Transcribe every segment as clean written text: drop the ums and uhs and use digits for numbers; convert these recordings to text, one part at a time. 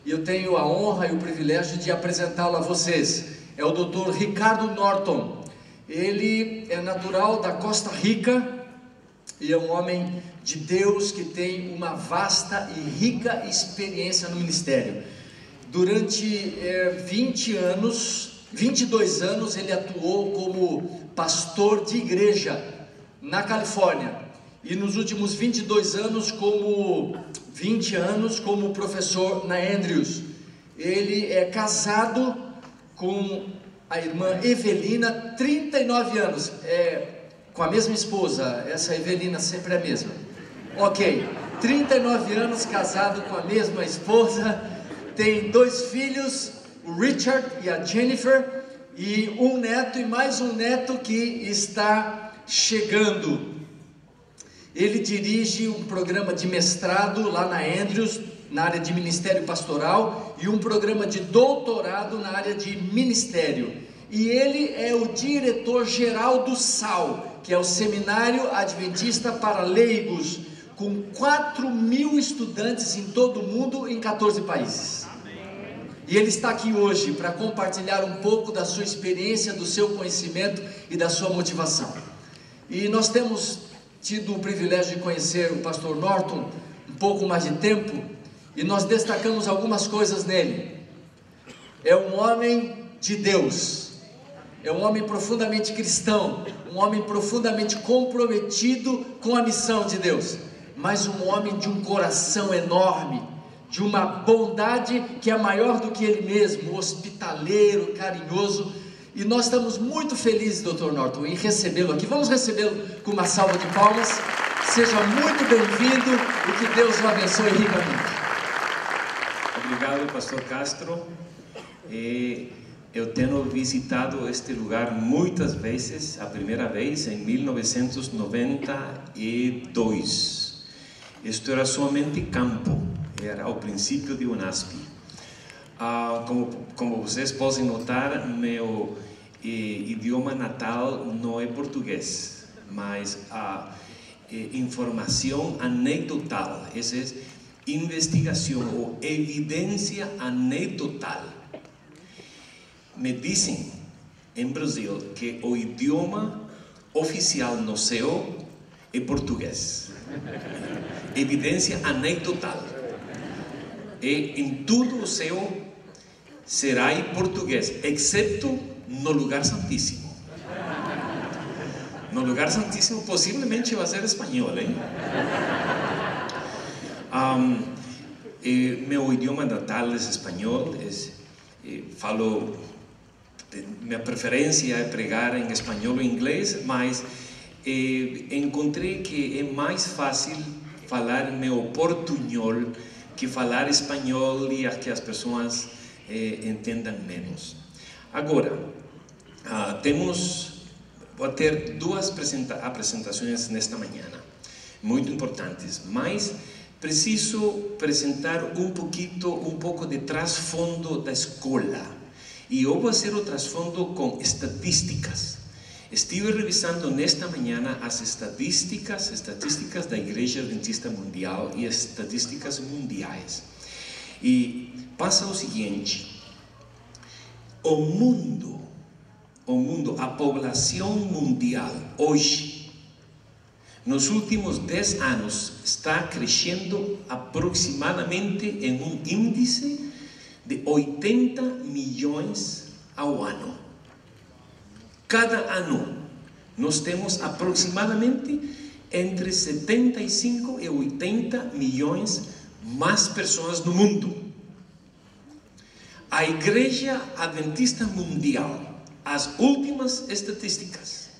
e eu tenho a honra e o privilégio de apresentá-lo a vocês. É o Dr. Ricardo Norton. Ele é natural da Costa Rica e é um homem de Deus que tem uma vasta e rica experiência no ministério. Durante 22 anos ele atuou como pastor de igreja na Califórnia, e nos últimos 20 anos como professor na Andrews. Ele é casado com a irmã Evelina, 39 anos, com a mesma esposa. Essa Evelina sempre é a mesma. Ok, 39 anos casado com a mesma esposa, tem 2 filhos, o Richard e a Jennifer, e um neto e mais um neto que está chegando. Ele dirige um programa de mestrado lá na Andrews, na área de ministério pastoral, e um programa de doutorado na área de ministério. E ele é o diretor-geral do SAL, que é o Seminário Adventista para Leigos, com 4.000 estudantes em todo o mundo, em 14 países. E ele está aqui hoje para compartilhar um pouco da sua experiência, do seu conhecimento e da sua motivação. E nós temos tido o privilégio de conhecer o pastor Norton um pouco mais de tempo, e nós destacamos algumas coisas nele. É um homem de Deus, é um homem profundamente cristão, um homem profundamente comprometido com a missão de Deus, mas um homem de um coração enorme, de uma bondade que é maior do que ele mesmo, hospitaleiro, carinhoso. E nós estamos muito felizes, Dr. Norton, em recebê-lo aqui. Vamos recebê-lo com uma salva de palmas. Seja muito bem-vindo e que Deus o abençoe ricamente. Obrigado, pastor Castro. Eu tenho visitado este lugar muitas vezes. A primeira vez em 1992. Isto era somente campo, era o princípio de UNASP. Como vocês podem notar, meu idioma natal não é português, mas a informação anedotal, essa é investigação ou evidência anedotal. Me dizem em Brasil que o idioma oficial no céu é português. Evidência anedotal. E em todo o céu será em português, exceto no lugar santíssimo. No lugar santíssimo possivelmente vai ser espanhol, hein? Meu idioma natal é espanhol, falo, minha preferência é pregar em espanhol ou inglês, mas encontrei que é mais fácil falar meu portunhol que falar espanhol e que as pessoas entendam menos. Agora, vou ter 2 apresentações nesta manhã, muito importantes, mas preciso apresentar um pouco de trasfondo da escola, e eu vou fazer o trasfondo com estatísticas. Estive revisando nesta manhã as estatísticas da Igreja Adventista Mundial e estatísticas mundiais. E passa o seguinte: o mundo, a população mundial hoje, nos últimos 10 anos, está crescendo aproximadamente em um índice de 80 milhões ao ano. Cada ano, nós temos aproximadamente entre 75 e 80 milhões mais pessoas no mundo. A Igreja Adventista Mundial, as últimas estatísticas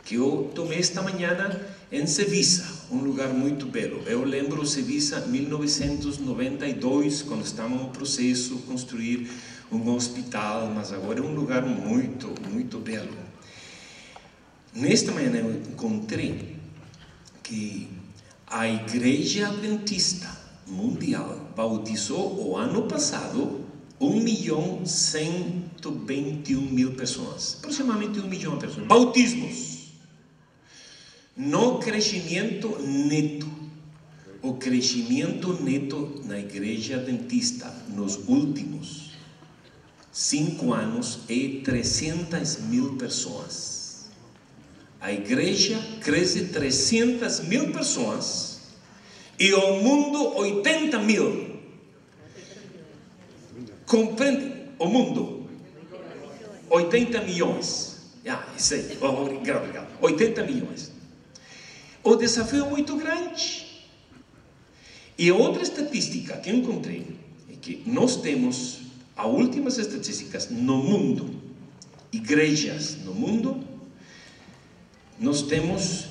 que eu tomei esta manhã em Sevilla, um lugar muito belo. Eu lembro Sevilla 1992, quando estávamos no processo de construir um hospital, mas agora é um lugar muito, muito belo. Nesta manhã eu encontrei que a Igreja Adventista Mundial bautizou o ano passado 1.121.000 pessoas, aproximadamente 1 milhão de pessoas, bautismos, no crescimento neto, o crescimento neto na Igreja Adventista nos últimos 5 anos é 300.000 pessoas. A igreja cresce 300.000 pessoas e o mundo 80.000. Compreende? O mundo 80 milhões. Isso aí. Obrigado. 80 milhões. O desafio é muito grande. E outra estatística que eu encontrei é que nós temos, as últimas estatísticas no mundo, igrejas no mundo, nós temos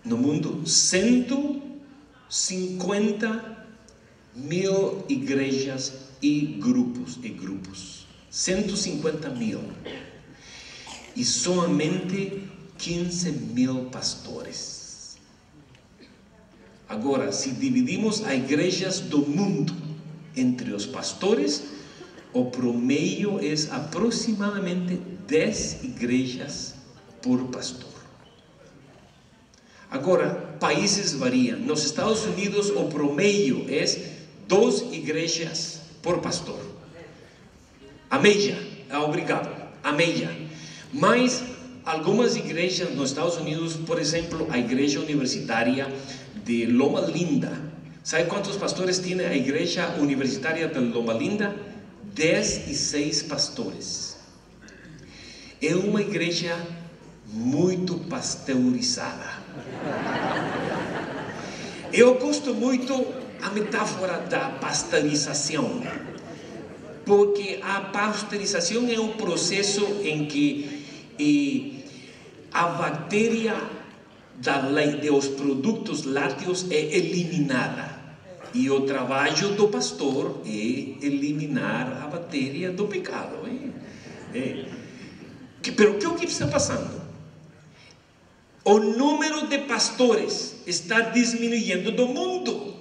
no mundo 150.000 igrejas e grupos. 150.000. E somente 15.000 pastores. Agora, se dividimos as igrejas do mundo entre os pastores, o promedio é aproximadamente 10 igrejas por pastor. Agora, países variam. Nos Estados Unidos, o promedio é 2 igrejas por pastor. A média, obrigado, a média. Mas algumas igrejas nos Estados Unidos, por exemplo, a igreja universitária de Loma Linda. ¿Sabe quantos pastores tem a igreja universitária de Loma Linda? 16 pastores. É uma igreja muito pasteurizada. Eu gosto muito a metáfora da pasteurização, porque a pasteurização é um processo em que a bactéria dos produtos lácteos é eliminada. E o trabalho do pastor é eliminar a bactéria do pecado. Pero o que está passando? O número de pastores está diminuindo do mundo.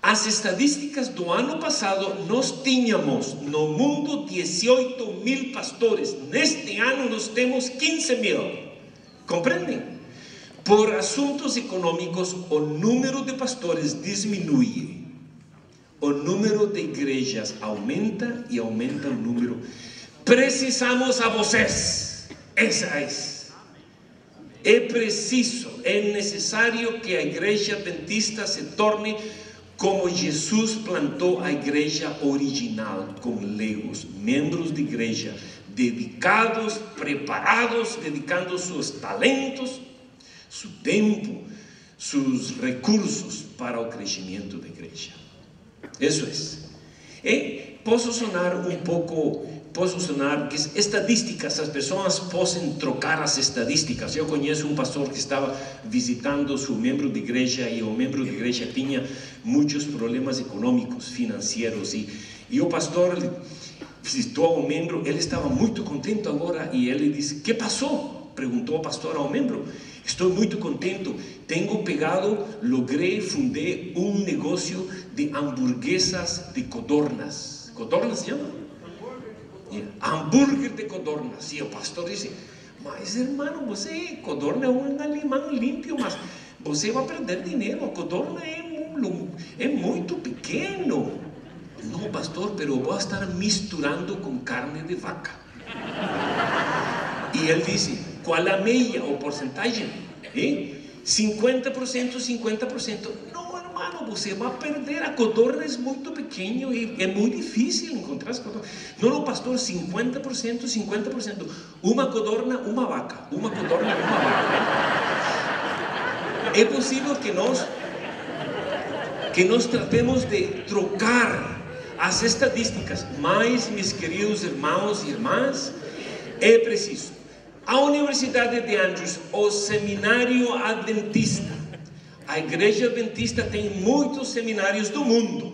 As estatísticas do ano passado, nós tínhamos no mundo 18.000 pastores. Neste ano nós temos 15.000. Compreendem? Por assuntos econômicos, o número de pastores diminui. O número de igrejas aumenta e aumenta o número. Precisamos a vocês. Essa é. É preciso, é necessário que a igreja adventista se torne como Jesus plantou a igreja original, com leigos, membros de igreja, dedicados, preparados, dedicando seus talentos, seu tempo, seus recursos para o crescimento da igreja. Isso é. E posso sonar que estatísticas, as pessoas podem trocar as estatísticas. Eu conheço um pastor que estava visitando seu membro de igreja e o membro de igreja tinha muitos problemas econômicos, financeiros e o pastor visitou ao membro, ele estava muito contente agora e ele disse: "Que passou?" Perguntou o pastor ao membro. "Estou muito contente, logrei fundar um negócio de hamburguesas de codornas." Codornas se chama? Hambúrguer de codornas. E o pastor disse: "Mas irmão, codorna é um alimento limpo, mas você vai perder dinheiro, a codorna é muito pequeno." "Não, pastor, pero eu vou estar misturando com carne de vaca." E ele disse: "Qual a meia ou porcentagem?" 50%, 50%. "Não, irmão, você vai perder, a codorna é muito pequeno e é muito difícil encontrar as codornas." "Não, pastor, 50%, 50%. Uma codorna, uma vaca. Uma codorna, uma vaca." É possível que nós tratemos de trocar as estatísticas, mas, meus queridos irmãos e irmãs, é preciso. A Universidade de Andrews, o Seminário Adventista, a Igreja Adventista tem muitos seminários do mundo.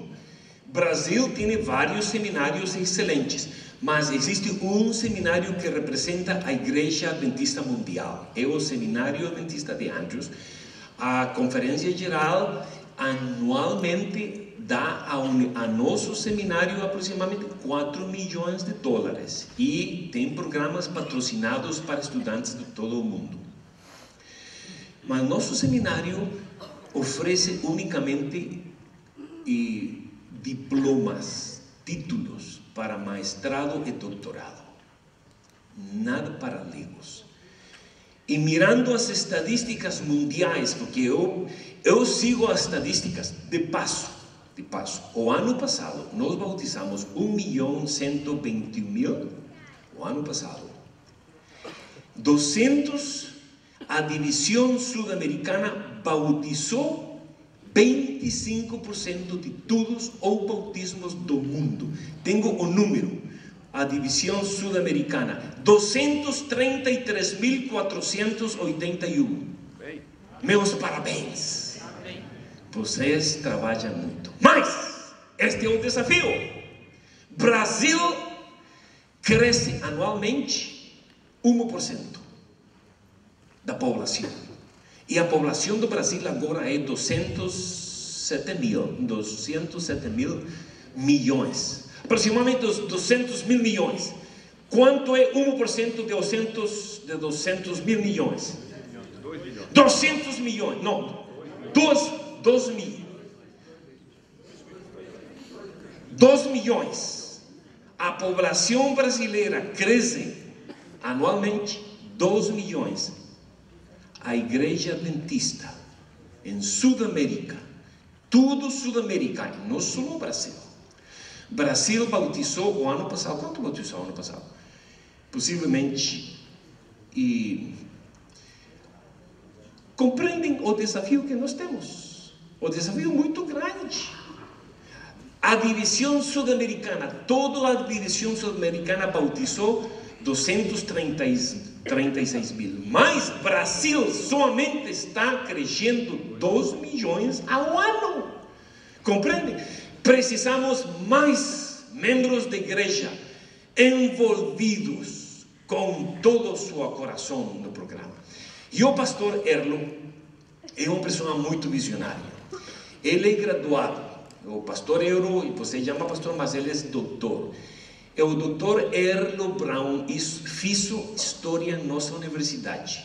Brasil tem vários seminários excelentes, mas existe um seminário que representa a Igreja Adventista Mundial. É o Seminário Adventista de Andrews. A Conferência Geral anualmente dá a nosso seminário aproximadamente $4 milhões e tem programas patrocinados para estudantes de todo o mundo. Mas nosso seminário oferece unicamente diplomas, títulos para mestrado e doutorado, nada para leigos. E mirando as estatísticas mundiais, porque eu sigo as estatísticas de passo, o ano passado nós bautizamos 1.120.000, o ano passado, 200, a divisão sul-americana bautizou 25% de todos os bautismos do mundo. Tenho o número, a divisão sul-americana, 233.481. Meus parabéns. Vocês trabalham muito. Mas este é o desafio. Brasil cresce anualmente 1% da população. E a população do Brasil agora é 207 mil milhões. Aproximadamente 200 mil milhões. Quanto é 1% de 200 mil milhões? 200 milhões. Não, 2 milhões. A população brasileira cresce anualmente 2 milhões. A Igreja Adventista em Sudamérica, tudo Sudamérica, não só o Brasil. Brasil bautizou o ano passado. Quanto bautizou o ano passado? Possivelmente. E compreendem o desafio que nós temos. O desafio muito grande. A divisão sul-americana, toda a divisão sul-americana bautizou 236 mil. Mas Brasil somente está crescendo 2 milhões ao ano. Compreendem? Precisamos mais membros da igreja envolvidos com todo o seu coração no programa. E o pastor Erlo é uma pessoa muito visionária. Ele é graduado. O pastor Erlo, e você chama pastor, mas ele é doutor. É o doutor Erlo Brown, fez história na nossa universidade.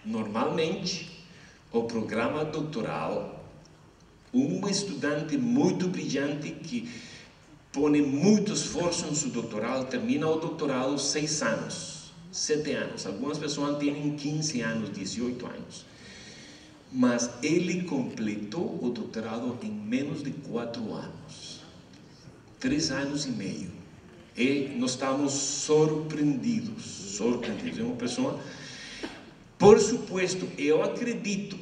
Normalmente, o programa doutoral, um estudante muito brilhante que põe muito esforço no seu doutorado, termina o doutorado 6 anos, 7 anos. Algumas pessoas têm 15 anos, 18 anos. Mas ele completou o doutorado em menos de 4 anos. 3 anos e meio. E nós estamos surpreendidos. É uma pessoa... Por supuesto, eu acredito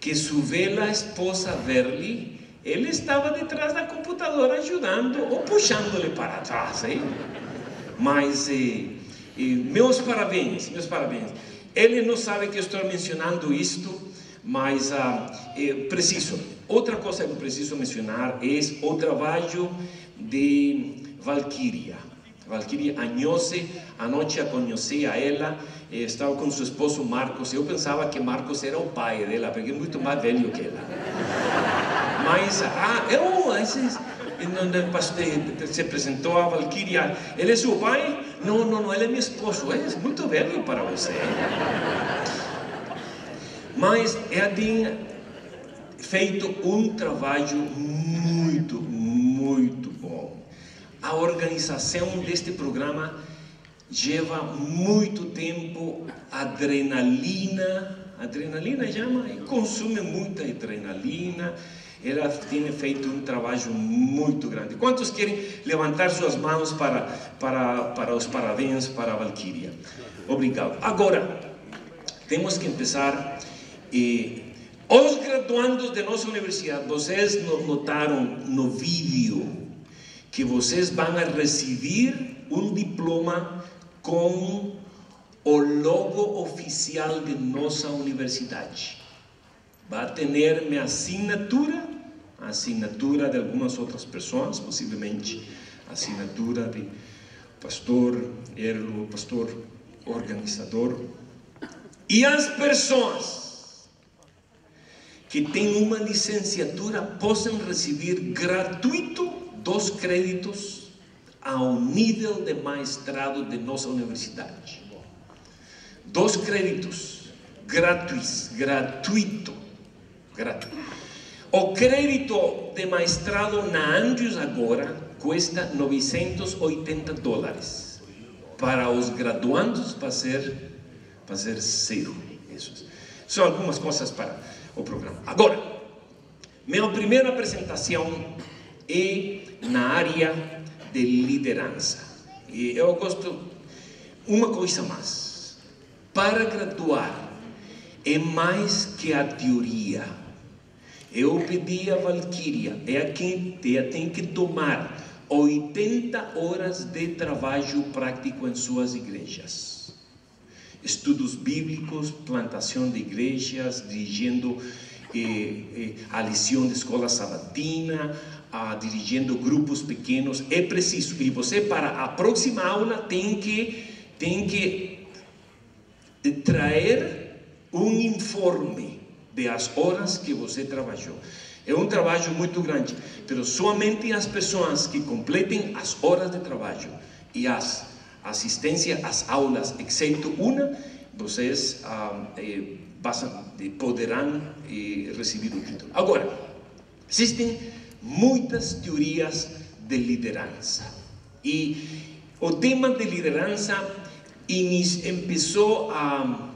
que sua velha esposa Verli, ele estava detrás da computadora ajudando ou puxando-lhe para trás, hein? Mas meus parabéns. Ele não sabe que eu estou mencionando isto, mas preciso. Outra coisa que eu preciso mencionar é o trabalho de Valquíria. Valquíria Agnose, anoche a conheci a ela, estava com seu esposo Marcos. Eu pensava que Marcos era o pai dela, porque é muito mais velho que ela. Mas, se apresentou a Valquíria. Ele é seu pai? Não, ele é meu esposo. Ele é muito velho para você. Mas ela tem feito um trabalho muito bom. A organização deste programa leva muito tempo. Adrenalina chama, e consome muita adrenalina. Ela tem feito um trabalho muito grande. Quantos querem levantar suas mãos para os parabéns para a Valquíria? Obrigado. Agora, temos que começar. Os graduandos de nossa universidade, vocês notaram no vídeo que vocês vão receber um diploma com o logo oficial de nossa universidade. Vai ter minha assinatura, a assinatura de algumas outras pessoas, possivelmente a assinatura de pastor Erlo, pastor organizador. E as pessoas que têm uma licenciatura possam receber gratuito 2 créditos ao nível de mestrado de nossa universidade. 2 créditos gratuito. gratuito. O crédito de mestrado na Andrews agora custa $980. Para os graduandos vai ser zero. Isso. São algumas coisas para o programa. Agora, minha primeira apresentação é na área de liderança. E eu gosto uma coisa mais. Para graduar é mais que a teoria. Eu pedi a Valquíria, ela tem que tomar 80 horas de trabalho prático em suas igrejas. Estudos bíblicos, plantação de igrejas, dirigindo a lição de escola sabatina, dirigindo grupos pequenos. É preciso. E você, para a próxima aula, tem que trazer um informe das horas que você trabalhou. É um trabalho muito grande, mas somente as pessoas que completem as horas de trabalho e as assistência às aulas, exceto uma, vocês poderão receber o título. Agora, existem muitas teorias de liderança e o tema de liderança começou a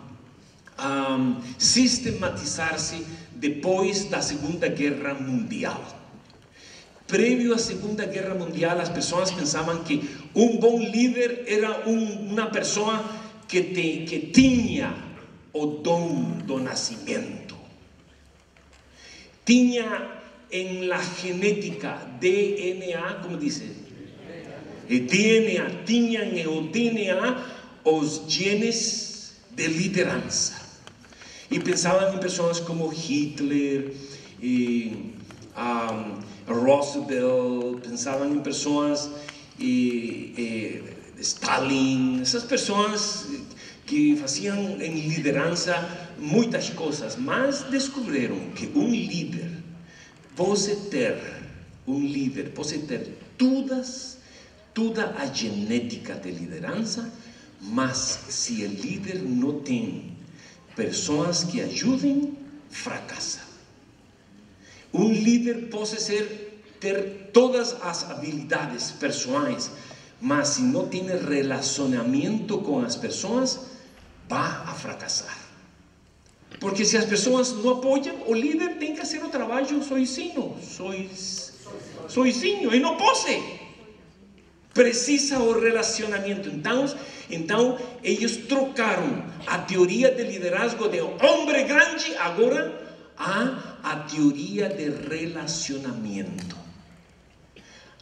sistematizar-se depois da Segunda Guerra Mundial. Prévio à Segunda Guerra Mundial, as pessoas pensavam que um bom líder era uma pessoa que tinha o dom do nascimento. Tinha em la genética, DNA, como diz? DNA, tinha em o DNA os genes de liderança. E pensavam em pessoas como Hitler, Roosevelt, pensavam em pessoas, Stalin, essas pessoas que faziam em liderança muitas coisas, mas descobriram que um líder pode ter toda a genética de liderança, mas se o líder não tem pessoas que ajudem, fracassa. Um líder pode ter todas as habilidades pessoais, mas se não tem relacionamento com as pessoas, vai a fracassar. Porque se as pessoas não apoiam, o líder tem que fazer o trabalho sozinho, e não pode. Precisa o relacionamento. Então eles trocaram a teoria de liderazgo de homem grande agora a teoria de relacionamento.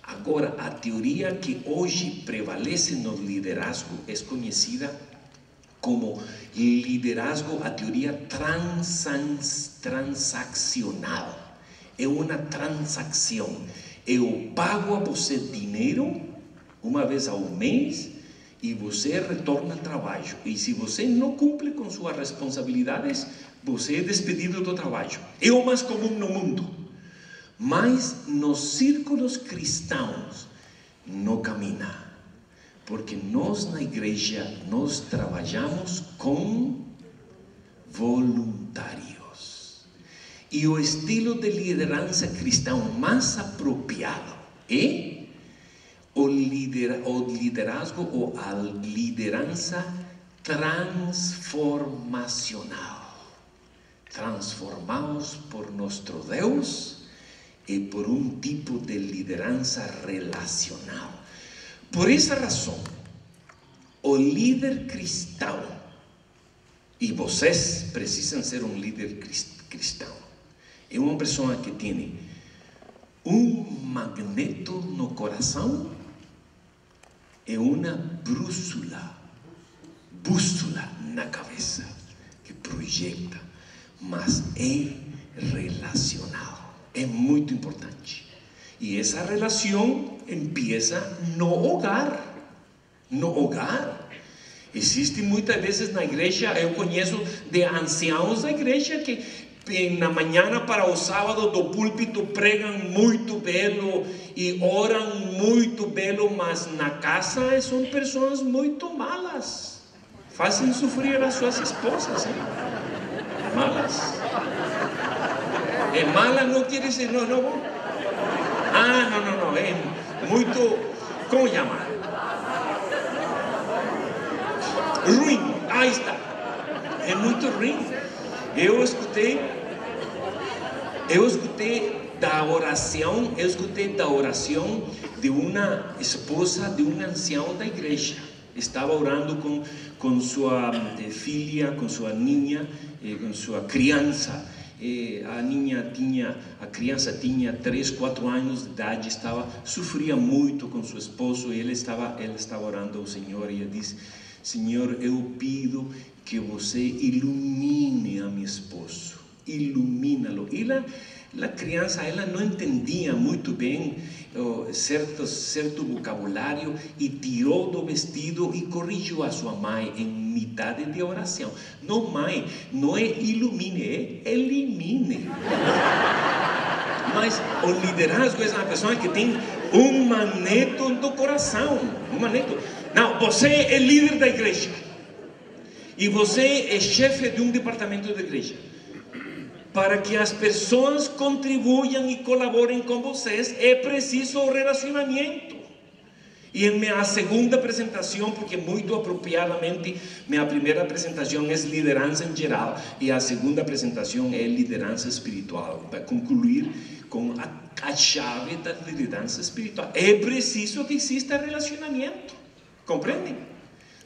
Agora, a teoria que hoje prevalece no liderazgo é conhecida como liderazgo, a teoria transaccional. É uma transação. Eu pago a você dinheiro uma vez ao mês e você retorna ao trabalho. E se você não cumpre com suas responsabilidades, você é despedido do trabalho. É o mais comum no mundo. Mas nos círculos cristãos não camina. Porque nós na igreja, nós trabalhamos com voluntários. E o estilo de liderança cristão mais apropriado é o liderazgo ou a liderança transformacional. Transformados por nosso Deus e por um tipo de liderança relacional. Por essa razão, o líder cristão, e vocês precisam ser um líder cristão, é uma pessoa que tem um magneto no coração e uma bússola na cabeça, que projeta, mas é relacional, é muito importante. E essa relação empieza no hogar. Existe muitas vezes na igreja, eu conheço de anciãos da igreja que na manhã para o sábado do púlpito pregam muito belo e oram muito belo, mas na casa são pessoas muito malas. Fazem sofrer as suas esposas, malas. Mala não quer dizer não bom. Não, é muito, como chamar? Ruim, aí está. É muito ruim. Eu escutei da oração de uma esposa de um ancião da igreja. Estava orando com sua filha, com sua ninha, com sua criança. A criança tinha 3, 4 anos de idade, sofria muito com seu esposo, e ela estava orando ao Senhor, e ela disse: Senhor, eu pido que você ilumine a meu esposo, ilumina-lo. E a criança, ela não entendia muito bem certo vocabulário, e tirou do vestido e corrigiu a sua mãe em metade de oração. Não, mãe, não é ilumine, é elimine. Mas o liderazgo é uma pessoa que tem um maneto no coração, um maneto. Não, você é líder da igreja e você é chefe de um departamento da igreja. Para que as pessoas contribuam e colaborem com vocês, é preciso o relacionamento. E em minha segunda apresentação, porque muito apropriadamente minha primeira apresentação é liderança em geral, e a segunda apresentação é liderança espiritual, para concluir com a chave da liderança espiritual. É preciso que exista relacionamento, compreendem?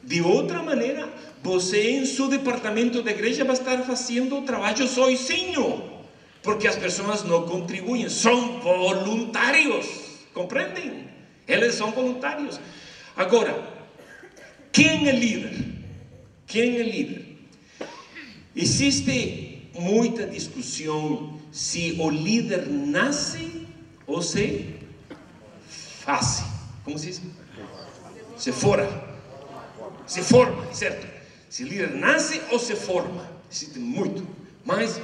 De outra maneira, você em seu departamento de igreja vai estar fazendo o trabalho sozinho, porque as pessoas não contribuem, são voluntários, compreendem? Eles são voluntários. Agora, quem é líder? Quem é líder? Existe muita discussão se o líder nasce ou se faz. Como se diz? Se forma, certo? Se o líder nasce ou se forma. Existe muito. Mas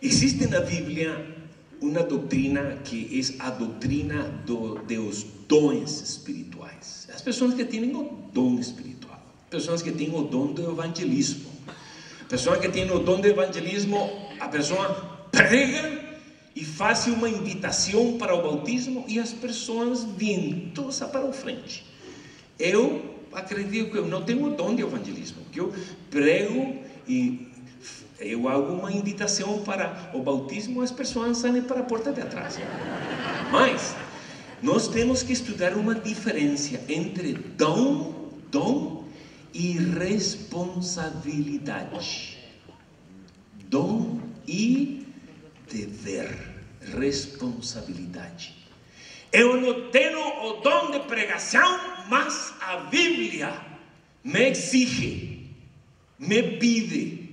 existe na Bíblia uma doutrina que é a doutrina dos dons espirituais. As pessoas que têm o dom espiritual, pessoas que têm o dom do evangelismo. Pessoas que têm o dom do evangelismo, a pessoa prega e faz uma invitação para o bautismo e as pessoas vêm todas para o frente. Eu acredito que eu não tenho o dom de evangelismo, que eu prego e eu hago uma invitação para o bautismo, as pessoas saem para a porta de atrás. Mas nós temos que estudar uma diferença entre dom e responsabilidade. Dom e dever, responsabilidade. Eu não tenho o dom de pregação, mas a Bíblia me exige, me pide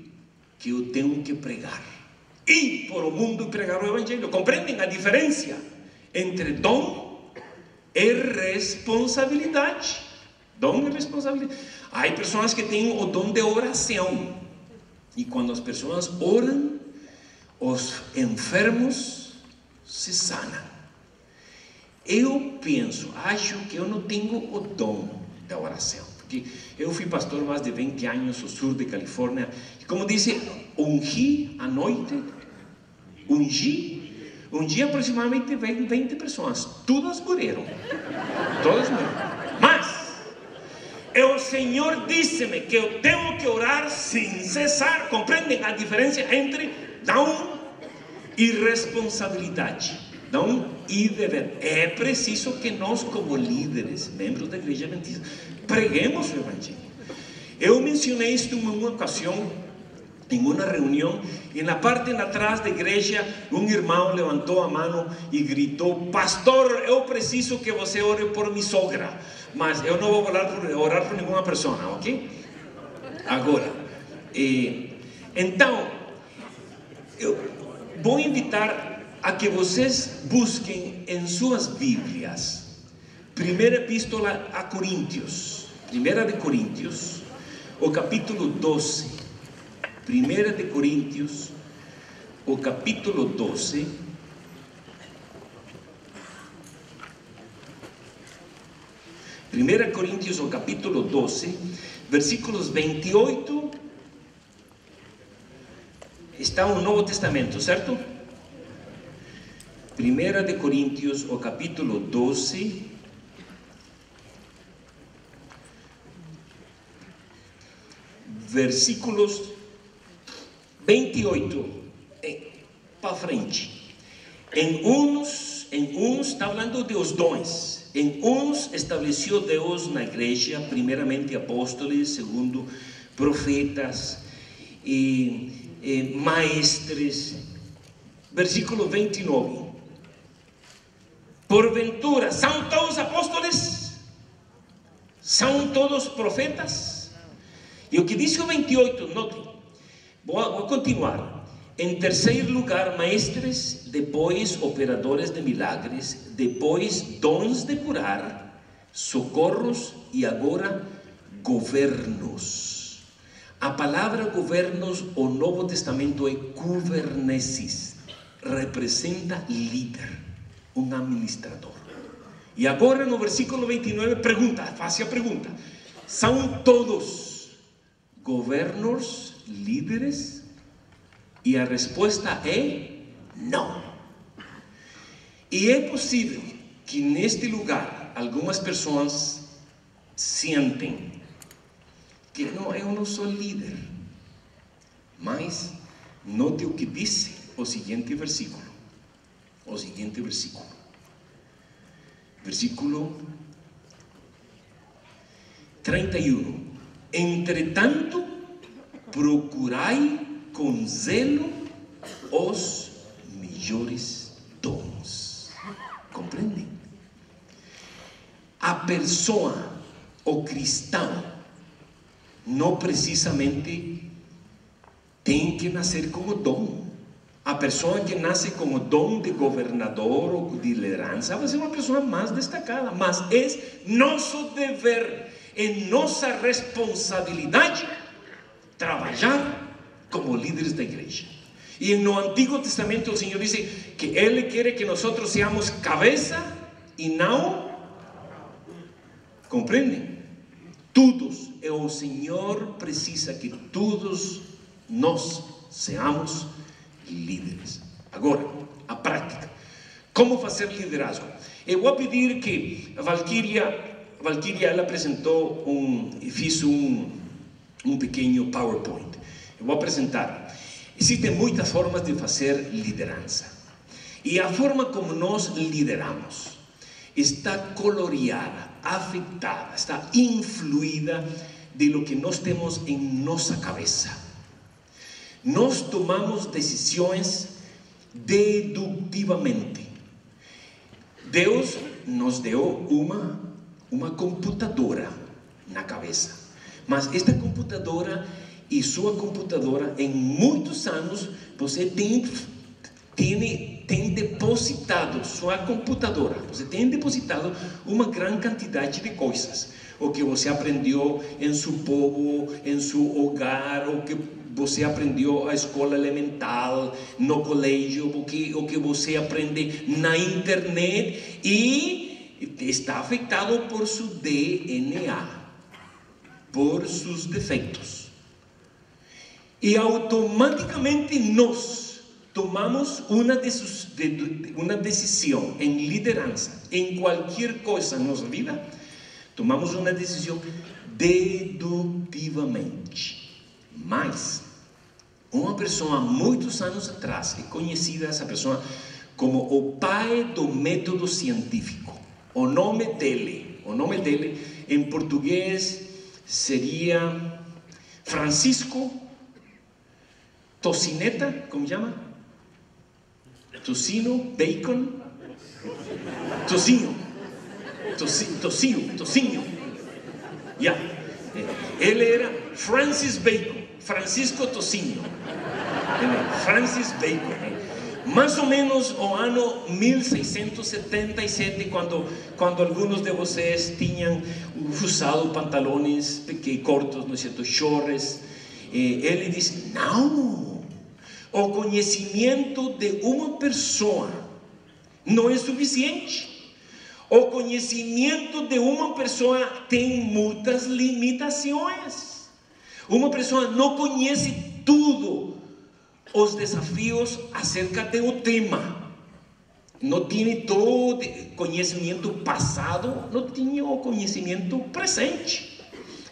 que eu tenho que pregar, ir por o mundo e pregar o Evangelho. Compreendem a diferença entre dom e responsabilidade? Dom e responsabilidade. Há pessoas que têm o dom de oração, e quando as pessoas oram, os enfermos se sanam. Eu acho que eu não tenho o dom da oração, porque eu fui pastor mais de 20 anos no sul de Califórnia, e como disse, ungi à noite, ungi aproximadamente 20 pessoas, todas morreram, mas o Senhor disse-me que eu tenho que orar sem cessar. Compreendem a diferença entre dom e responsabilidade? Dom e dever. É preciso que nós, como líderes, membros da igreja adventista, preguemos o Evangelho. Eu mencionei isto em uma ocasião, em uma reunião, e na parte de atrás da igreja, um irmão levantou a mão e gritou: pastor, eu preciso que você ore por minha sogra, mas eu não vou orar por nenhuma pessoa, ok? Agora, então, eu vou invitar a que vocês busquem em suas Bíblias, primeira epístola a Coríntios, 1 de Coríntios, o capítulo 12, 1 de Coríntios, o capítulo 12, Coríntios, o capítulo 12, versículos 28, está no Novo Testamento, certo? 1 de Coríntios, o capítulo 12, versículos 28 para frente. Em uns está falando de os dons. Em uns estabeleceu Deus na igreja, primeiramente apóstolos, segundo profetas e maestres. Versículo 29. Porventura, são todos apóstolos? São todos profetas? E o que diz o 28, note, vou continuar. Em terceiro lugar, mestres, depois operadores de milagres, depois dons de curar, socorros e agora governos. A palavra governos, o Novo Testamento é kubernesis, representa líder, um administrador. E agora no versículo 29 faz a pergunta: são todos governos, líderes? E a resposta é não. E é possível que neste lugar algumas pessoas sentem que não, eu não sou líder. Mas note o que diz o seguinte versículo. Versículo 31. Entretanto, procurai com zelo os melhores dons. Compreendem? A pessoa, o cristão, não precisamente tem que nascer com o dom. A pessoa que nasce com o dom de governador ou de liderança vai ser uma pessoa mais destacada, mas é nosso dever, é nossa responsabilidade trabalhar como líderes da igreja. E no Antigo Testamento o Senhor diz que Ele quer que nós seamos cabeça e não. Compreendem? Todos, e o Senhor precisa que todos nós seamos líderes. Agora, a prática. Como fazer liderazgo? Eu vou pedir que a Valquíria ela apresentou fez um pequeno PowerPoint. Eu vou apresentar. Existem muitas formas de fazer liderança. E a forma como nós lideramos está coloreada, afetada, está influída de lo que nós temos em nossa cabeça. Nós tomamos decisões dedutivamente. Deus nos deu uma computadora na cabeça. Mas esta computadora e sua computadora, em muitos anos, você tem depositado sua computadora. Você tem depositado uma grande quantidade de coisas. O que você aprendeu em seu povo, em seu hogar, o que você aprendeu na escola elemental, no colégio, o que você aprende na internet, e está afetado por seu DNA, por seus defeitos. E automaticamente nós tomamos uma decisão em liderança, em qualquer coisa na nossa vida, tomamos uma decisão dedutivamente. Mas uma pessoa há muitos anos atrás é conhecida essa pessoa como o pai do método científico. O nome dele em português seria Francisco Tocineta, como chama? Tocino, bacon, tocinho. Yeah. Ele era Francis Bacon, Francisco Tocinho. Francis Bacon. Mais ou menos o ano 1677, quando alguns de vocês tinham usado pantalones cortos, não é certo, shorts, ele disse: não, o conhecimento de uma pessoa não é suficiente. O conhecimento de uma pessoa tem muitas limitações. Uma pessoa não conhece tudo os desafios acerca do tema. Não tinha todo o conhecimento passado, não tinha o conhecimento presente.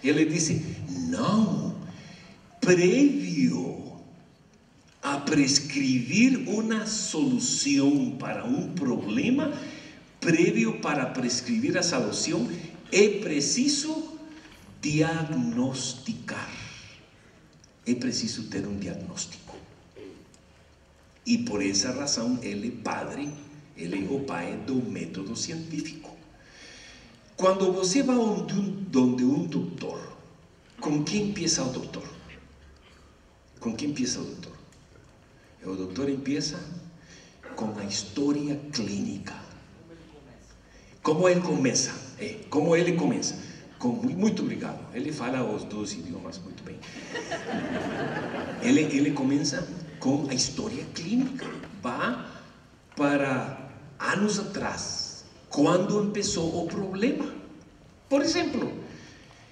Ele disse: não, prévio a prescrever uma solução para um problema, prévio para prescrever a solução, é preciso diagnosticar. É preciso ter um diagnóstico. E por essa razão ele é padre, ele é o pai do método científico. Quando você vai onde um doutor, com quem empieza o doutor? Com quem empieza o doutor? O doutor empieza com a história clínica. Como ele começa? Como ele começa? Muito obrigado. Ele fala os dois idiomas muito bem. Ele começa com a história clínica. Vai para anos atrás, quando começou o problema. Por exemplo,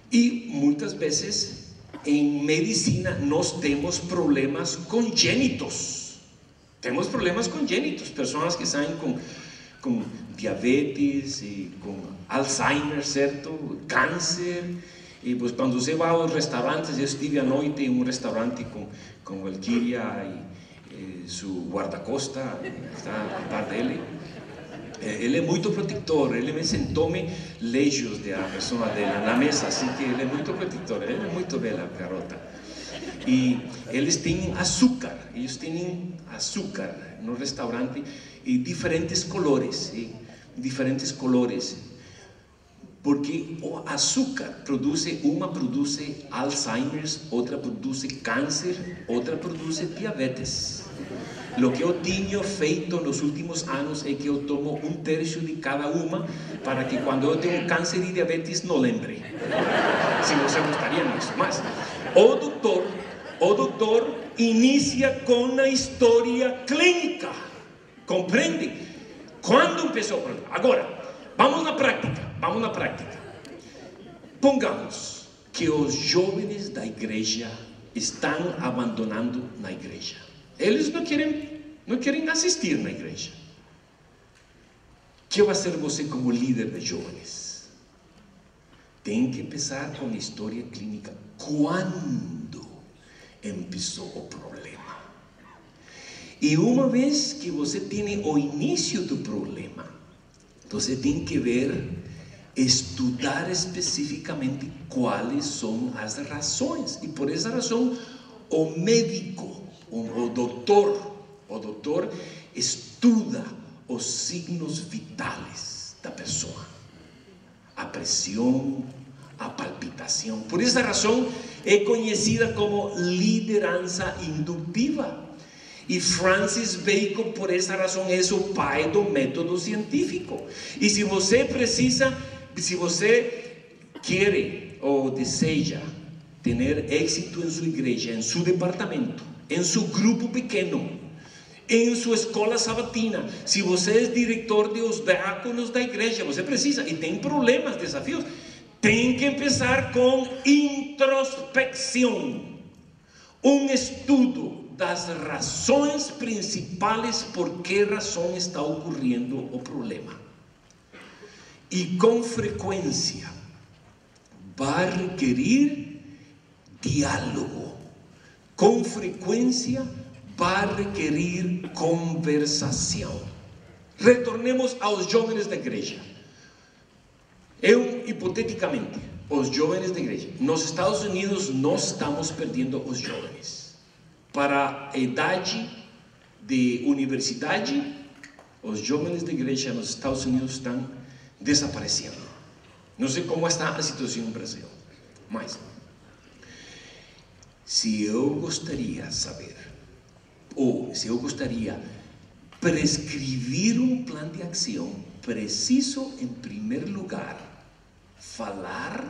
e muitas vezes em medicina nós temos problemas congênitos. Temos problemas congênitos, pessoas que saem com diabetes e com Alzheimer, certo? Câncer. E pues, quando você vai aos restaurantes, eu estive à noite em um restaurante com o Elquiria e seu guarda-costa, está a par dele. Ele é muito protetor, ele me sentou-me lejos da pessoa dele na mesa, assim que ele é muito protetor, ele é muito bela, garota. E eles têm açúcar, no restaurante, e diferentes colores, porque o açúcar uma produz Alzheimer, outra produz câncer, outra produz diabetes. O que eu tenho feito nos últimos anos é que eu tomo 1/3 de cada uma, para que quando eu tenho câncer e diabetes não lembre. Se você gostaria disso. Mas o doutor inicia com a história clínica. Compreende? Quando começou o problema? Agora, vamos na prática. Pongamos que os jovens da igreja estão abandonando na igreja. Eles não querem assistir na igreja. O que vai ser você como líder de jovens? Tem que começar com a história clínica. Quando começou o problema? E uma vez que você tem o início do problema, você tem que estudar especificamente quais são as razões. E por essa razão, o médico, o doutor estuda os signos vitais da pessoa. A pressão, a palpitação. Por essa razão, é conhecida como liderança indutiva. E Francis Bacon, por essa razão, é o pai do método científico. E se você quer ou deseja ter êxito em sua igreja, em seu departamento, em seu grupo pequeno, em sua escola sabatina, se você é diretor dos diáconos da igreja, você precisa, e tem problemas, desafios, tem que começar com introspecção, um estudo das razões principais por que razão está ocorrendo o problema. E com frequência vai requerer diálogo, com frequência vai requerer conversação. Retornemos aos jovens da igreja. Hipoteticamente, os jovens da igreja, nos Estados Unidos nós estamos perdendo os jovens. Para a idade de universidade, os jovens da igreja nos Estados Unidos estão desaparecendo. Não sei como está a situação no Brasil, mas se eu gostaria saber, ou se eu gostaria prescrever um plano de ação, preciso, em primeiro lugar, falar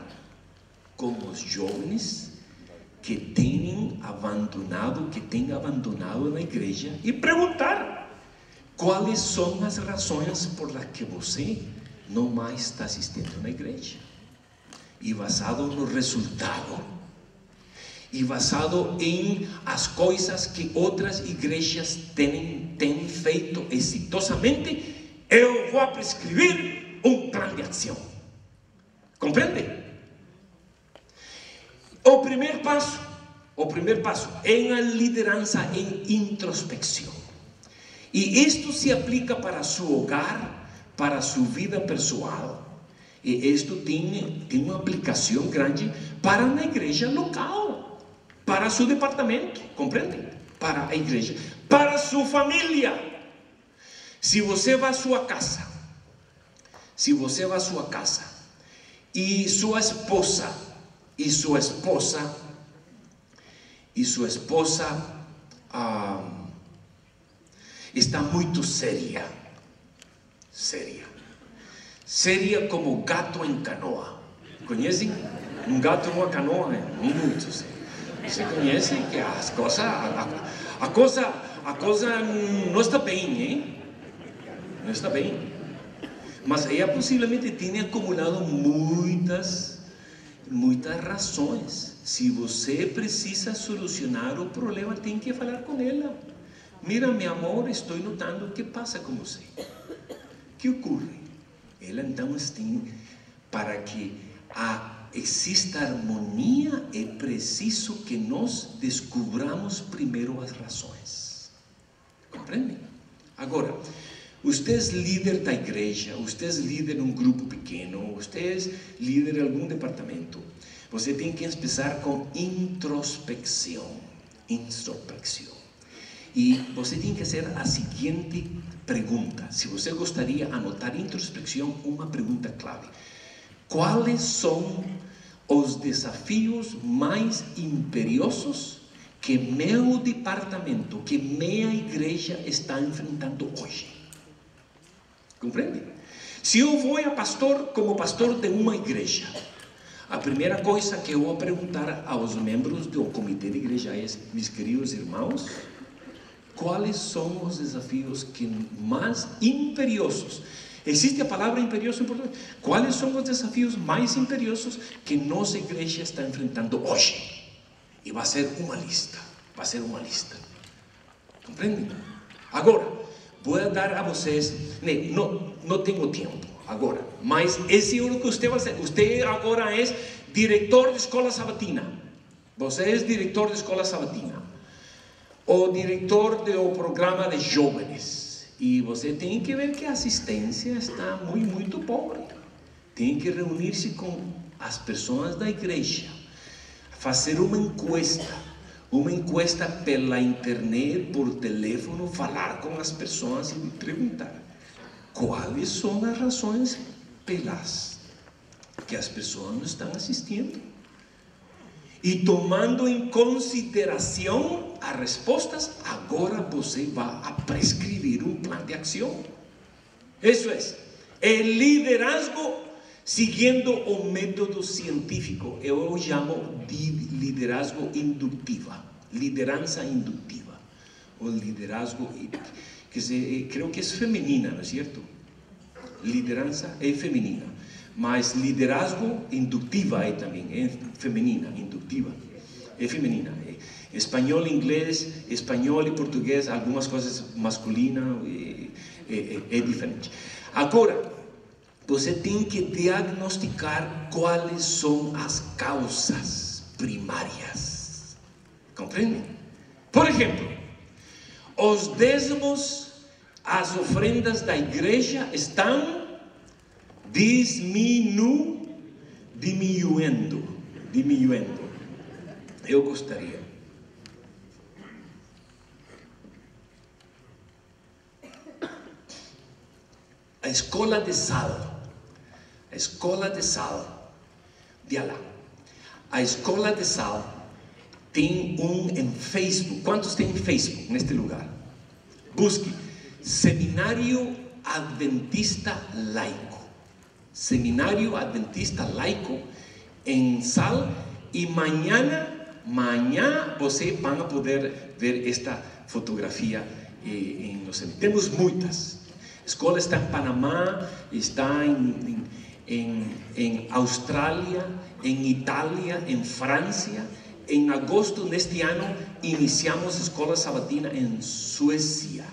com os jovens que têm abandonado na igreja e perguntar quais são as razões por las que você não mais está assistindo na igreja. E basado no resultado, e basado em as coisas que outras igrejas têm feito exitosamente, eu vou prescrever um plano de ação. Compreende? O primeiro passo é a liderança em introspecção. E isto se aplica para seu hogar, para sua vida pessoal. E isto tem uma aplicação grande para a igreja local, para seu departamento, compreende? Para a igreja, para sua família. Se você vai à sua casa, e sua esposa está muito séria como gato em canoa. Conhecem? Um gato numa canoa é muito sério. Você conhece que a coisa não está bem, hein? Não está bem. Mas ela possivelmente tem acumulado muitas razões. Se você precisa solucionar o problema, tem que falar com ela. Mira, meu amor, estou notando o que passa com você. O que ocorre? Ela então tem, para que exista harmonia, é preciso que nós descubramos primeiro as razões. Compreende? Agora, você é líder da igreja, você é líder de um grupo pequeno, você é líder de algum departamento. Você tem que começar com introspecção. E você tem que fazer a seguinte pergunta. Se você gostaria de anotar introspecção, uma pergunta clave. Quais são os desafios mais imperiosos que meu departamento, que minha igreja está enfrentando hoje? Compreende? Se eu vou como pastor de uma igreja, a primeira coisa que eu vou perguntar aos membros do comitê de igreja é: meus queridos irmãos, quais são os desafios mais imperiosos? Existe a palavra imperioso em português. Quais são os desafios mais imperiosos que nossa igreja está enfrentando hoje? E vai ser uma lista. Compreende? Agora, vou dar a vocês, não tenho tempo agora, mas esse é o que você vai fazer. Você agora é diretor de escola sabatina. Você é diretor de escola sabatina. O diretor do programa de jovens. E você tem que ver que a assistência está muito pobre. Tem que reunir-se com as pessoas da igreja, fazer uma encuesta pela internet, por telefone, falar com as pessoas e perguntar quais são as razões pelas que as pessoas não estão assistindo. E tomando em consideração as respostas, agora você vai prescrever um plano de ação. Isso é liderazgo seguindo o método científico. Eu chamo de liderazgo indutiva, liderança indutiva. O liderazgo, creio que é feminina, não é certo? Liderança é feminina. Mas liderazgo indutiva também, é feminina, indutiva, é feminina. Espanhol, inglês, espanhol e português, algumas coisas masculinas, é diferente. Agora, você tem que diagnosticar quais são as causas primárias. Compreende? Por exemplo, os dízimos, as ofrendas da igreja estão diminuindo. Eu gostaria. A escola de sal, de lá. A escola de sal tem em Facebook. Quantos tem em Facebook neste lugar? Busque Seminário Adventista Laico. Seminário Adventista Laico em Sal, e amanhã você vai poder ver esta fotografia em los seminários. Temos muitas. A escola está em Panamá, está em Austrália, em Itália, em França, em agosto deste ano, iniciamos escola sabatina em Suécia,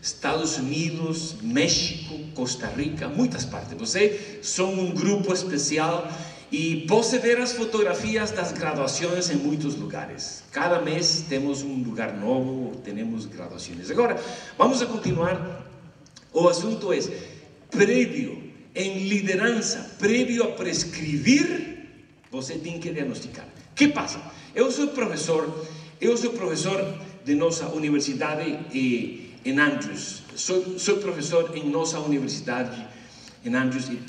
Estados Unidos, México, Costa Rica, muitas partes. Vocês são um grupo especial e pode ver as fotografias das graduações em muitos lugares. Cada mês temos um lugar novo, temos graduações. Agora, vamos a continuar. O assunto é prévio em liderança, prévio a prescrever, você tem que diagnosticar. O que passa? Eu sou professor de nossa universidade em Andrews. Sou professor em nossa universidade em Andrews e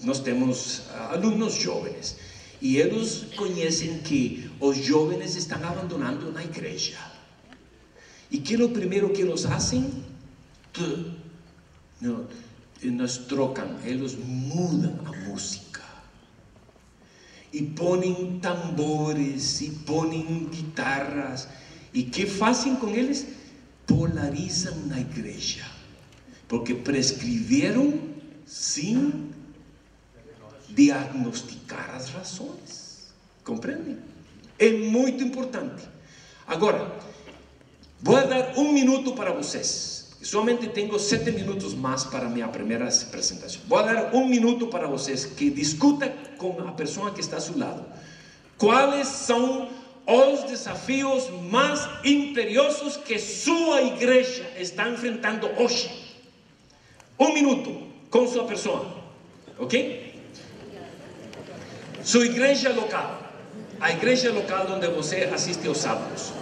nós temos alunos jovens. E eles conhecem que os jovens estão abandonando na igreja. E que é o primeiro que eles fazem? Eles trocam, eles mudam a música. E põem tambores, e põem guitarras. E que fazem com eles? Polarizam na igreja. Porque prescreveram sem diagnosticar as razões. Compreendem? É muito importante. Agora, vou dar 1 minuto para vocês. Somente tenho 7 minutos mais para minha primeira apresentação. Vou dar 1 minuto para vocês que discutam com a pessoa que está ao seu lado. Quais são os desafios mais imperiosos que sua igreja está enfrentando hoje? 1 minuto com sua pessoa, ok? Sua igreja local, a igreja local onde você assiste aos sábados.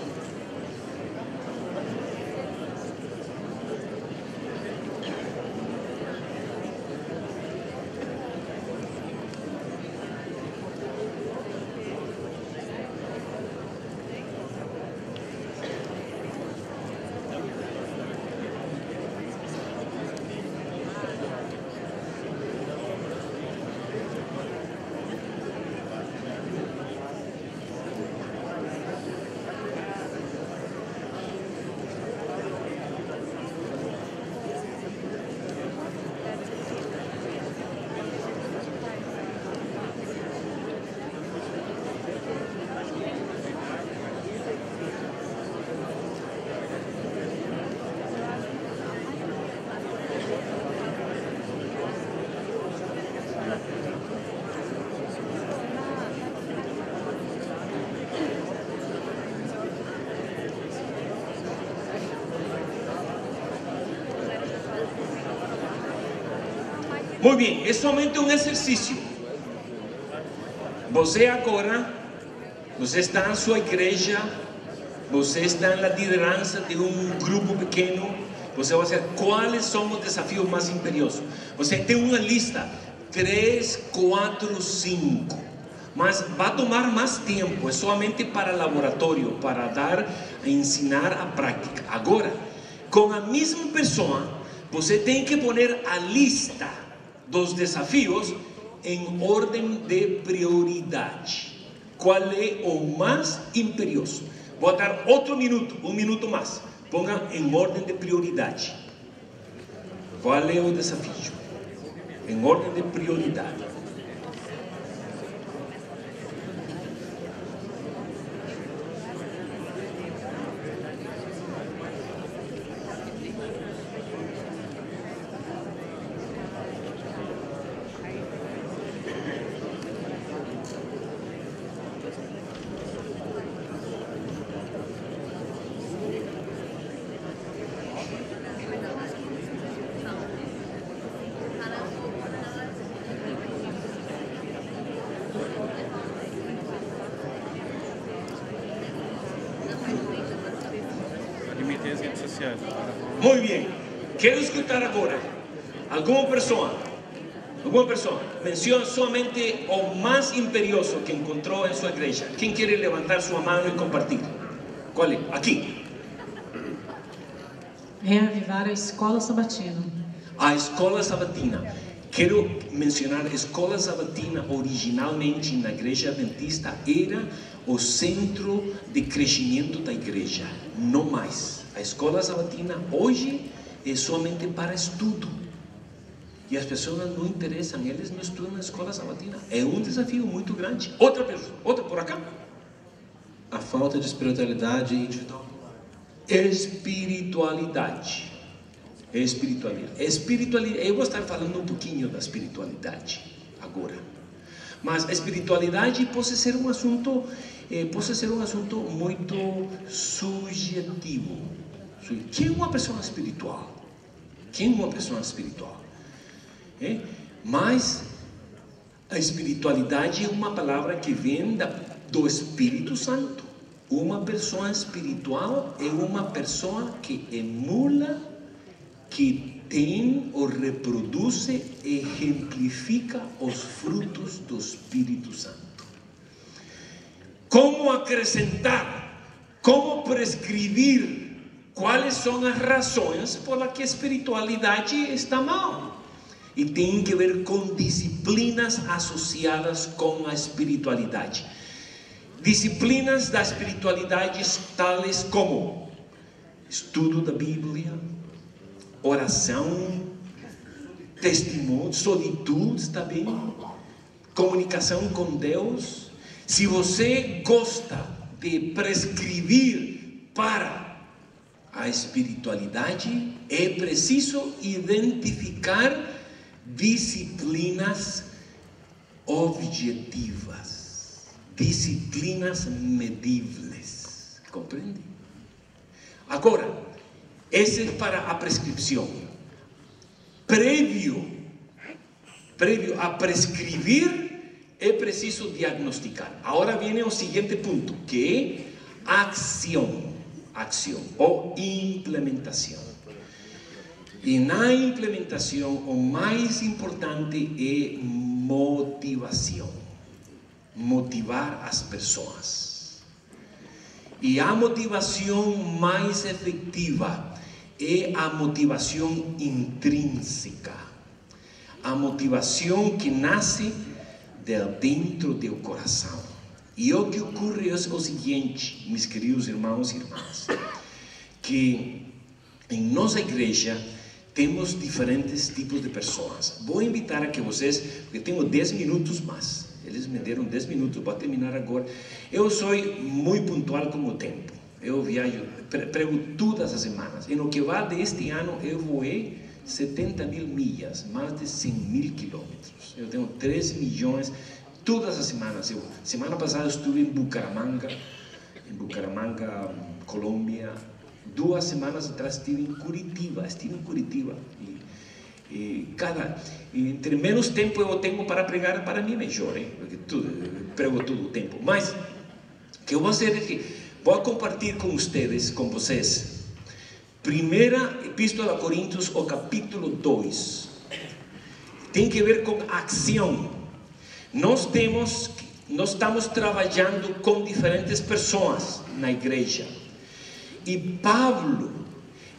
Muito bem, é somente um exercício. Você agora, você está na sua igreja, você está na liderança de um grupo pequeno, você vai saber quais são os desafios mais imperiosos. Você tem uma lista, 3, 4, 5, mas vai tomar mais tempo, é somente para laboratório, para ensinar a prática. Agora, com a mesma pessoa, você tem que pôr a lista dos desafios em ordem de prioridade. Qual é o mais imperioso? Vou dar outro minuto, 1 minuto mais. Ponga em ordem de prioridade. Qual é o desafio? Em ordem de prioridade. Muito bem, quero escutar agora alguma pessoa menciona somente o mais imperioso que encontrou em sua igreja. Quem quer levantar sua mão e compartilhar? Qual é? Aqui. Reavivar a escola sabatina. A escola sabatina. Quero mencionar, a escola sabatina originalmente na igreja adventista era o centro de crescimento da igreja, não mais. A escola sabatina hoje é somente para estudo. e as pessoas não interessam, eles não estudam na escola sabatina. É um desafio muito grande. Outra pessoa, outra por acá. A falta de espiritualidade individual. Espiritualidade. Espiritualidade. Eu vou estar falando um pouquinho da espiritualidade agora. Mas a espiritualidade pode ser um assunto muito subjetivo. Quem é uma pessoa espiritual? Quem é uma pessoa espiritual? Mas a espiritualidade é uma palavra que vem do Espírito Santo. Uma pessoa espiritual é uma pessoa que emula, que tem ou reproduz e exemplifica os frutos do Espírito Santo. Como acrescentar, como prescrever quais são as razões por las que a espiritualidade está mal. E tem que ver com disciplinas associadas com a espiritualidade. Disciplinas da espiritualidade tais como estudo da Bíblia, oração, testemunho, solitude também, comunicação com Deus. Se você gosta de prescrever para a espiritualidade, é preciso identificar disciplinas objetivas, disciplinas medíveis. Compreende? Agora, esse é para a prescrição. Prévio a prescrever, é preciso diagnosticar. Agora vem o seguinte ponto, que é ação ou implementação. E na implementação, o mais importante é motivação. Motivar as pessoas. E a motivação mais efetiva é a motivação intrínseca. A motivação que nasce de dentro do coração. E o que ocorre é o seguinte, meus queridos irmãos e irmãs, que em nossa igreja temos diferentes tipos de pessoas. Vou invitar a que vocês, porque tenho 10 minutos mais. Eles me deram 10 minutos, vou terminar agora. Eu sou muito pontual com o tempo. Eu viajo, prego todas as semanas. E no que vai deste ano, eu voei 70.000 milhas, mais de 100.000 quilômetros. Eu tenho 13 milhões todas as semanas. Semana passada eu estive em Bucaramanga, Colômbia. 2 semanas atrás estive em Curitiba. Entre menos tempo eu tenho para pregar, para mim melhor, porque prego todo o tempo. Mas o que eu vou fazer é que vou compartilhar com vocês, primeira Epístola a Coríntios, o capítulo 2. Tem que ver com ação. Nós estamos trabalhando com diferentes pessoas na igreja. E Pablo,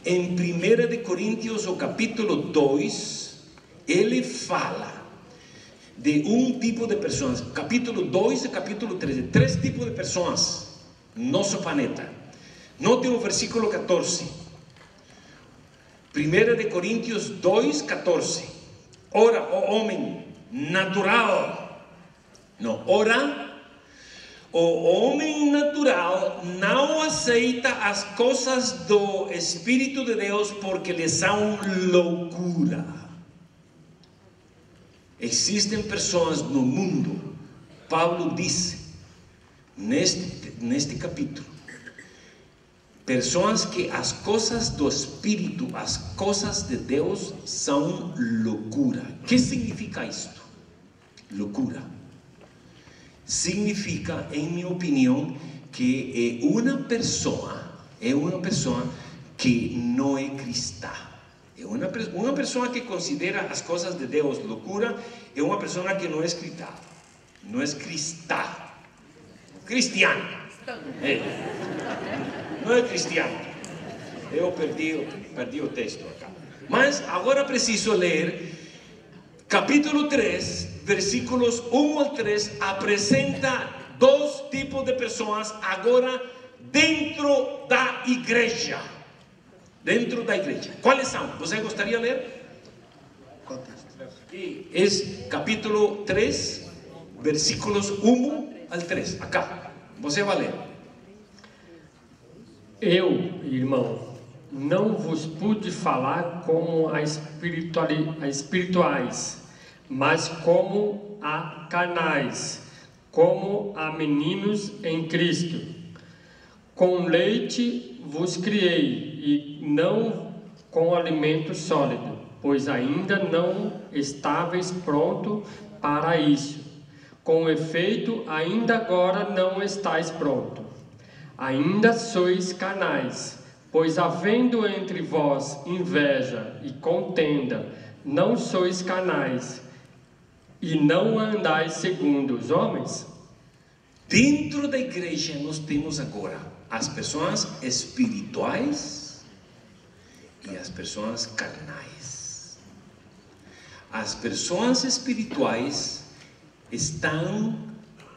em 1 Coríntios, o capítulo 2, ele fala de um tipo de pessoas. Capítulo 2 e capítulo 3, 3 tipos de pessoas no nosso planeta. Note o versículo 14. 1 Coríntios 2, 14. Ora, o homem natural, o homem natural não aceita as coisas do Espírito de Deus porque lhe são loucura. Existem pessoas no mundo, Paulo disse neste capítulo, pessoas que as coisas do Espírito, as coisas de Deus são loucura. O que significa isto? Loucura significa, em minha opinião, que é uma pessoa que não é cristã. É uma pessoa que considera as coisas de Deus loucura, é uma pessoa que não é cristã. Não é cristã. Cristiano. Não é cristiano. Eu perdi o texto acá. Mas agora preciso ler capítulo 3, versículos 1 ao 3, apresenta 2 tipos de pessoas agora dentro da igreja. Dentro da igreja. Quais são? Você gostaria de ler? É capítulo 3, versículos 1 ao 3. Acá, você vai ler. Eu, irmão, não vos pude falar como a espirituais, mas como a carnais, como a meninos em Cristo. Com leite vos criei, e não com alimento sólido, pois ainda não estáveis pronto para isso. Com efeito, ainda agora não estáis pronto. Ainda sois carnais, pois havendo entre vós inveja e contenda, não sois carnais, e não andais segundo os homens? Dentro da igreja nós temos agora as pessoas espirituais e as pessoas carnais. As pessoas espirituais estão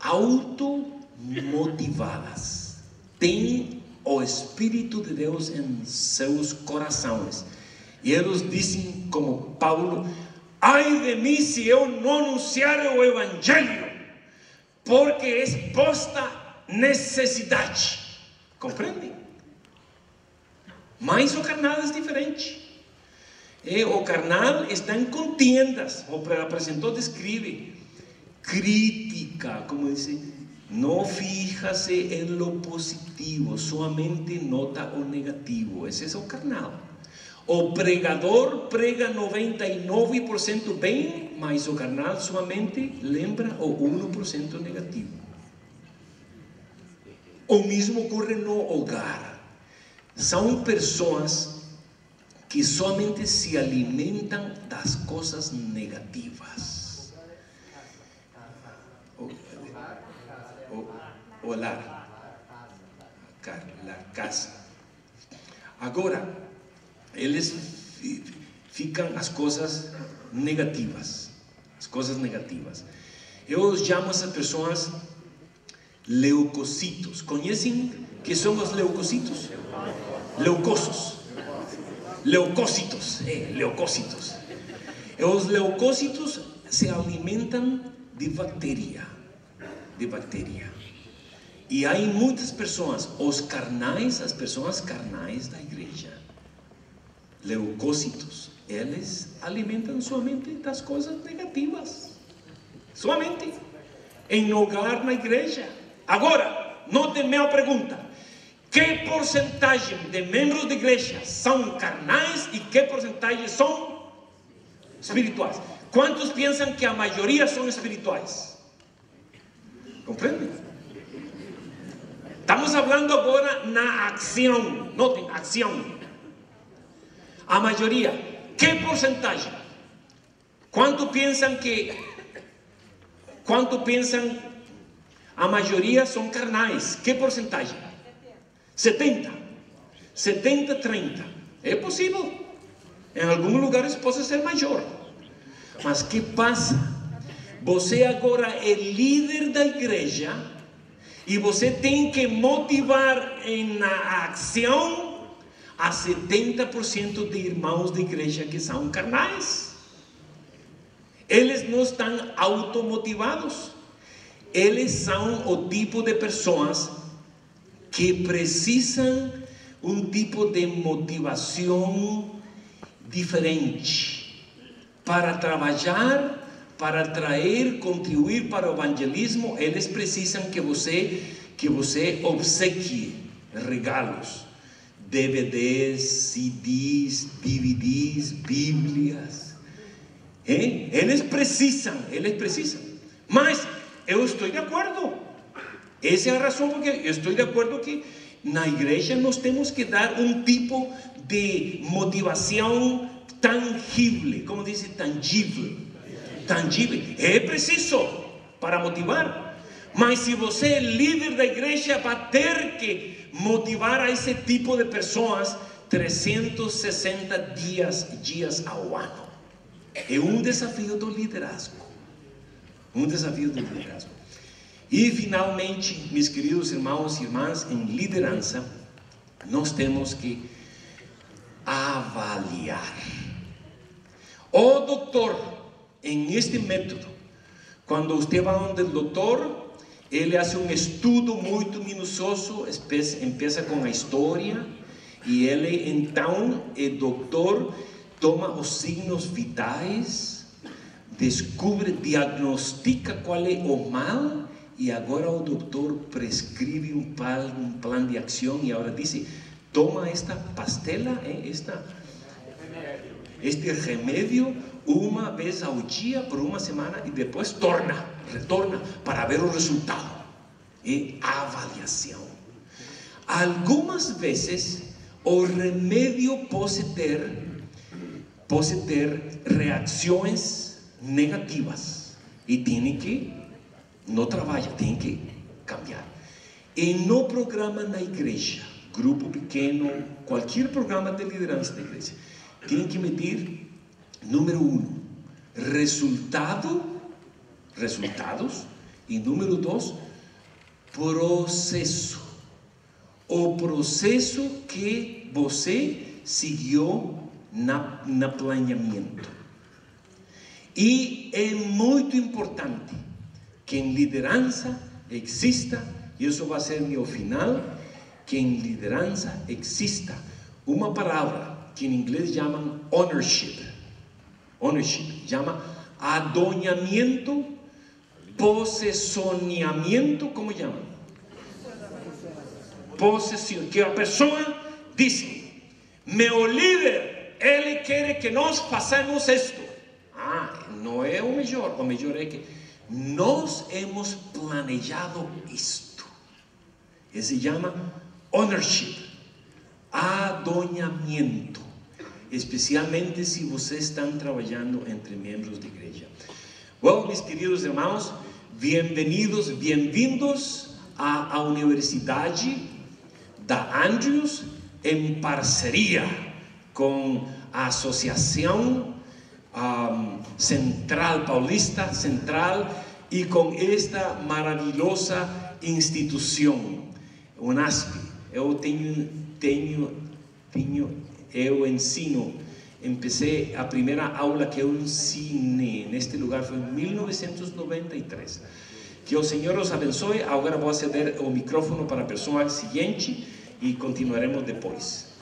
automotivadas, têm o Espírito de Deus em seus corações, e eles dizem como Paulo: ai de mim se eu não anunciar o Evangelho, porque é posta necessidade. Compreende? Mas o carnal é diferente. O carnal está em contiendas. O apresentou descreve crítica, como diz, não fija-se em lo positivo, somente nota o negativo. Esse é o carnal. O pregador prega 99% bem, mas o carnal somente lembra o 1% negativo. O mesmo ocorre no hogar. São pessoas que somente se alimentam das coisas negativas. O lar, a casa. Agora, eles ficam as coisas negativas. As coisas negativas. Eu chamo essas pessoas leucocitos. Conhecem que são os leucocitos? Leucosos. Leucócitos. Leucócitos. Os leucócitos se alimentam de bactéria. E há muitas pessoas, os carnais, as pessoas carnais da igreja, leucócitos, eles alimentam somente das coisas negativas. Somente. Em lugar na igreja. Agora, note minha pergunta: que porcentagem de membros de igreja são carnais e que porcentagem são espirituais? Quantos pensam que a maioria são espirituais? Compreende? Estamos falando agora na ação. Notem, ação. A maioria. Que porcentagem? Quanto pensam a maioria são carnais? Que porcentagem? 70. 70-30. É possível. Em alguns lugares pode ser maior. Mas que passa? Você agora é líder da igreja e você tem que motivar na ação a 70% de irmãos da igreja que são carnais. Eles não estão automotivados. Eles são o tipo de pessoas que precisam tipo de motivação diferente para trabalhar, para atrair, contribuir para o evangelismo. Eles precisam que você obsequie regalos, DVDs, CDs, DVDs, Bíblias. Eles precisam. Mas eu estou de acordo. Essa é a razão porque eu estou de acordo que na igreja nós temos que dar tipo de motivação tangível. Como diz tangível? É preciso para motivar. Mas se você é líder da igreja, vai ter que motivar a esse tipo de pessoas 360 dias ao ano. É desafio do liderazgo. E finalmente, meus queridos irmãos e irmãs, em liderança, nós temos que avaliar. O doutor en este método, quando você vai onde o doutor, ele faz estudo muito minucioso, empieza com a história, e ele então, o doutor toma os signos vitais, descobre, diagnostica qual é o mal, e agora o doutor prescreve um plano de ação, e agora diz: toma esta pastela, este remédio uma vez ao dia por uma semana, e depois retorna para ver o resultado. É avaliação. Algumas vezes o remédio pode ter reações negativas e não trabalha, tem que cambiar. E no programa na igreja, grupo pequeno, qualquer programa de liderança da igreja, tem que medir, número 1, resultados, e número 2, processo. O processo que você seguiu na planeamento. E é muito importante que em liderança exista, e isso vai ser meu final, que em liderança exista uma palavra que em inglês chamam ownership, chama adonhamento, possessionamento, como chamam? Possessão, que a pessoa diz: meu líder, ele quer que nós façamos isto. Não é o melhor é que nós hemos planejado isto. Isso se chama ownership, adonhamento, especialmente se vocês estão trabalhando entre membros de igreja. Well, mis queridos irmãos, bem-vindos à Universidade da Andrews, em parceria com a Associação Central Paulista, e com esta maravilhosa instituição, UNASP. Eu ensino, empecé a primeira aula que eu ensinei neste lugar foi em 1993. Que o Senhor os abençoe. Agora vou ceder o microfone para a pessoa seguinte e continuaremos depois.